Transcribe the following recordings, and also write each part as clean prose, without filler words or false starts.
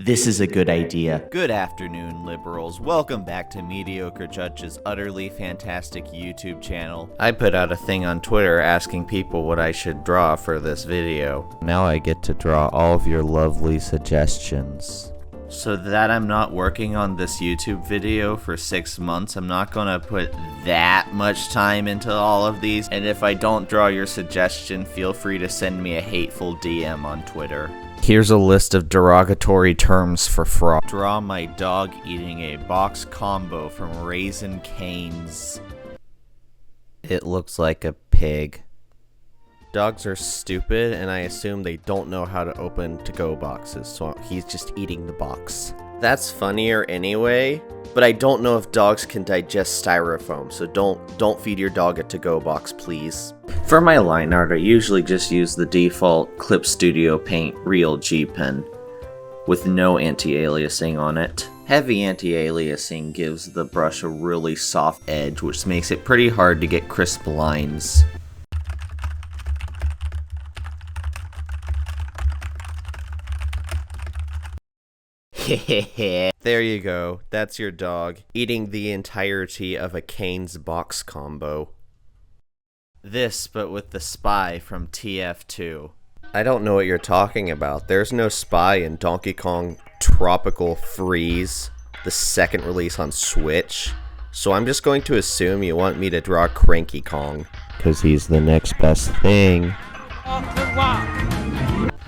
This is a good idea. Good afternoon, liberals. Welcome back to Mediocre Judge's utterly fantastic YouTube channel. I put out a thing on Twitter asking people what I should draw for this video. Now I get to draw all of your lovely suggestions. So that I'm not working on this YouTube video for 6 months, I'm not gonna put that much time into all of these. And if I don't draw your suggestion, feel free to send me a hateful DM on Twitter. Here's a list of derogatory terms for frog. Draw my dog eating a box combo from Raising Cane's. It looks like a pig. Dogs are stupid, and I assume they don't know how to open to-go boxes, so he's just eating the box. That's funnier anyway, but I don't know if dogs can digest styrofoam, so don't feed your dog a to-go box, please. For my line art, I usually just use the default Clip Studio Paint Real G Pen with no anti-aliasing on it. Heavy anti-aliasing gives the brush a really soft edge, which makes it pretty hard to get crisp lines. There you go, that's your dog, eating the entirety of a Cane's box combo. This, but with the spy from TF2. I don't know what you're talking about. There's no spy in Donkey Kong Tropical Freeze, the second release on Switch. So I'm just going to assume you want me to draw Cranky Kong, because he's the next best thing.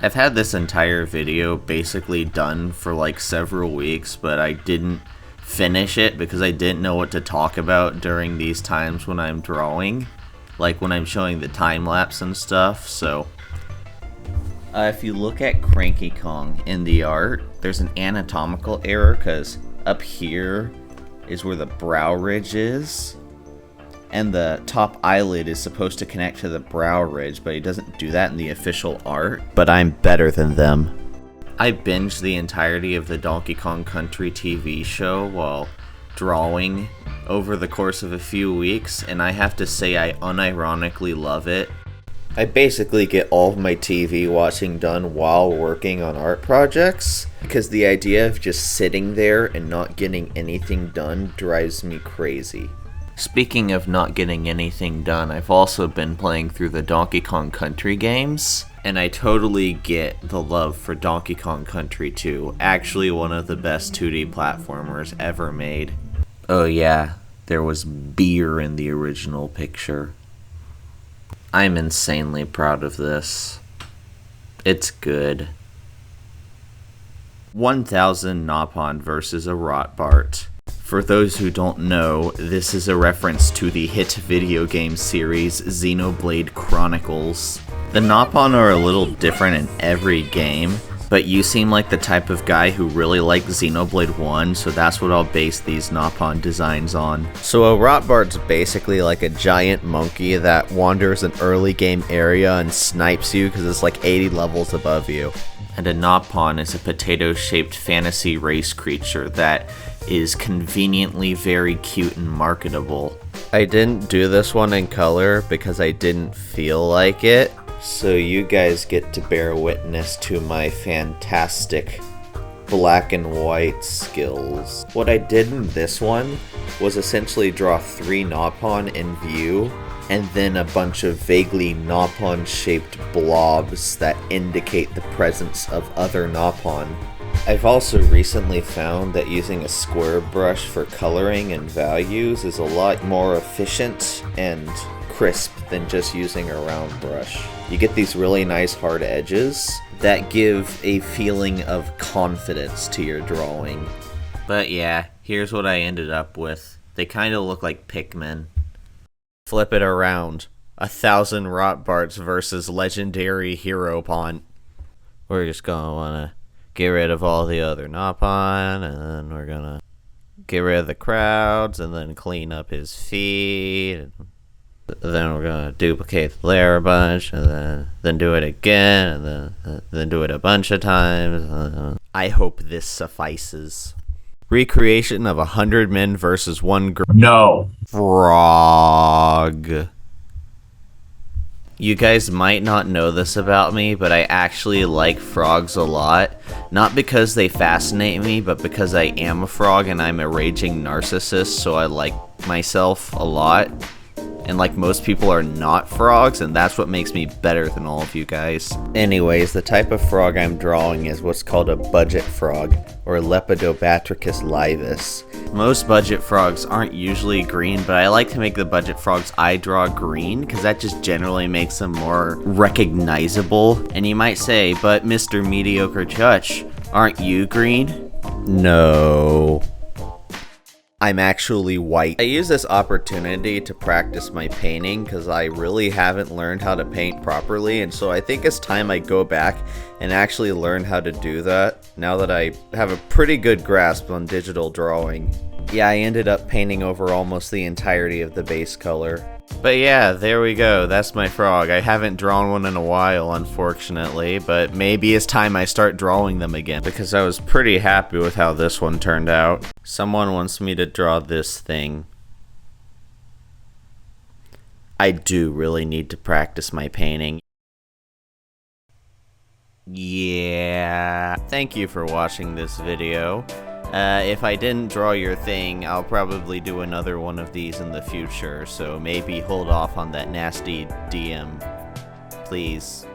I've had this entire video basically done for like several weeks, but I didn't finish it because I didn't know what to talk about during these times when I'm drawing. Like when I'm showing the time-lapse and stuff, so... if you look at Cranky Kong in the art, there's an anatomical error, because up here is where the brow ridge is, and the top eyelid is supposed to connect to the brow ridge, but it doesn't do that in the official art. But I'm better than them. I binged the entirety of the Donkey Kong Country TV show while drawing over the course of a few weeks, and I have to say I unironically love it. I basically get all of my TV watching done while working on art projects, because the idea of just sitting there and not getting anything done drives me crazy. Speaking of not getting anything done, I've also been playing through the Donkey Kong Country games, and I totally get the love for Donkey Kong Country 2, actually one of the best 2D platformers ever made. Oh yeah, there was beer in the original picture. I'm insanely proud of this. It's good. 1000 Nopon versus a Rotbart. For those who don't know, this is a reference to the hit video game series Xenoblade Chronicles. The Nopon are a little different in every game, but you seem like the type of guy who really liked Xenoblade 1, so that's what I'll base these Nopon designs on. So a Rotbart's basically like a giant monkey that wanders an early game area and snipes you because it's like 80 levels above you. And a Nopon is a potato-shaped fantasy race creature that is conveniently very cute and marketable. I didn't do this one in color because I didn't feel like it, so you guys get to bear witness to my fantastic black and white skills. What I did in this one was essentially draw 3 Nopon in view, and then a bunch of vaguely Nopon-shaped blobs that indicate the presence of other Nopon. I've also recently found that using a square brush for coloring and values is a lot more efficient and crisp than just using a round brush. You get these really nice hard edges that give a feeling of confidence to your drawing. But yeah, here's what I ended up with. They kind of look like Pikmin. Flip it around. 1000 Rotbarts versus Legendary Hero-Pont. We're just gonna wanna get rid of all the other Nopon, and then we're gonna get rid of the crowds, and then clean up his feet. And then we're gonna duplicate the layer a bunch, and then do it again, and then do it a bunch of times. I hope this suffices. Recreation of 100 men versus 1 girl. No. Frog. You guys might not know this about me, but I actually like frogs a lot. Not because they fascinate me, but because I am a frog and I'm a raging narcissist, so I like myself a lot. And like most people are not frogs, and that's what makes me better than all of you guys. Anyways, the type of frog I'm drawing is what's called a budget frog, or Lepidobatrachus laevis. Most budget frogs aren't usually green, but I like to make the budget frogs I draw green, because that just generally makes them more recognizable. And you might say, but Mr. Mediocre Judge, aren't you green? No. I'm actually white. I use this opportunity to practice my painting because I really haven't learned how to paint properly, and so I think it's time I go back and actually learn how to do that now that I have a pretty good grasp on digital drawing. Yeah, I ended up painting over almost the entirety of the base color. But yeah, there we go, that's my frog. I haven't drawn one in a while, unfortunately, but maybe it's time I start drawing them again, because I was pretty happy with how this one turned out. Someone wants me to draw this thing. I do really need to practice my painting. Yeah. Thank you for watching this video. If I didn't draw your thing, I'll probably do another one of these in the future, so maybe hold off on that nasty DM, please.